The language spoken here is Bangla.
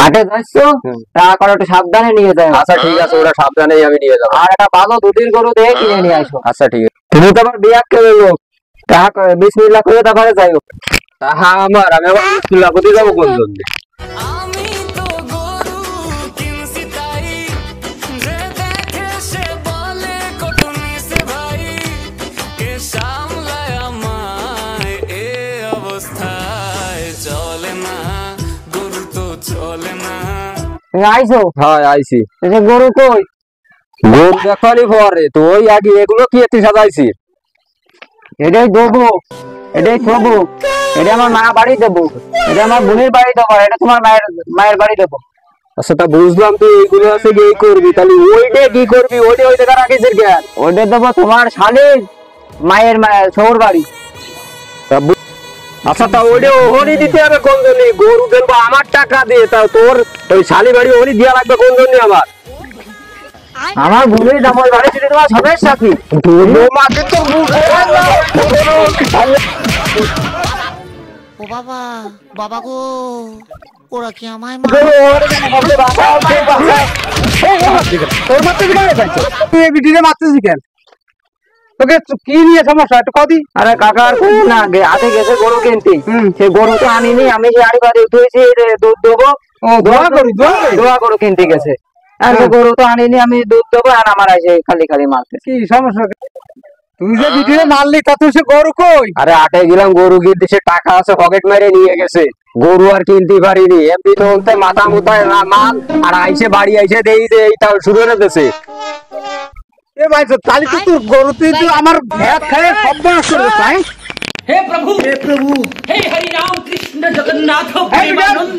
আগে যাচ্ছো টাকা একটু সাবধানে নিয়ে যাও। আচ্ছা ঠিক আছে, ওটা সাবধানেই আমি নিয়ে যাবো। আর একটা ভালো দুধের গরু দেখে কিনে নিয়ে আসো। আচ্ছা ঠিক আছে। তুমি তো আবার বিয়া কে দেবো টাকা বিসমিল্লাহ করে তারপরে যাইও। তাহা আমার, আমি আবার বিসমিল্লাহ করতে যাবো কোন জন্য? আইসো? হ্যাঁ আইছি। গরু কই? গরু দেখানি পরে তো ওই আগে এগুলো কি এতে সাজাইছি? এটাই দেবো, এটাই থবো, এটা আমার মা বাড়ি দেবো, এটা আমার বোনের বাড়ি দেবো, এটা তোমার মায়ের বাড়ি দেবো। আচ্ছা তা বুঝলাম, তুই এইগুলো আছে কি করবি, তাহলে ওইটা কি করবি? ওইটা ওই জায়গা রাখিস কেন? ওইটা দেবো তোমার শালির মায়ের শহর বাড়ি। আচ্ছা তা ওইটা ওহরি দিতে হবে কোন জন্য? গরু দেবো আমার টাকা দিয়ে, তা তোর ওই শালি বাড়ি ওহরি দেওয়া লাগবে কোন জন্য? আমার বোনের জামাই বাড়ি ছিল তোমার সবের সাথী। ও বাবা, বাবা গো, ওরা কি আমায় মারতেছি কেন? তোকে কি নিয়ে সমস্যা একটু কদি? আরে কাকার না হাতে গেছে গরু কিনতে, সে গরু তো আনিনি, আমি যে আড়ি বাড়ি উঠেছি দুধ দেবো, দোয়া গরু কিনতে গেছে। আর গরু তো আনিনি, আমি দুধ দেবো আর আমার আছে খালি খালি মারতে। কি সমস্যা? তুই যে ভিডিও মারলি তা তুই সে গরু কই? আরে আটে গেলাম গরু কিনতে, সে টাকা আছে পকেট মেরে নিয়ে গেছে, গরু আর কিনতে পারিনি। এমনি তো মাথা মুথায় মাল, আর আইসে বাড়ি আইসে দেই যে এইটা শুরু হয়ে গেছে। এ ভাই তাহলে তো তোর গরু তুই তো আমার ভ্যাট খায় সব নষ্ট করে তাই। हे प्रभु हे हरि राम कृष्ण जगन्नाथ प्रेमानंद।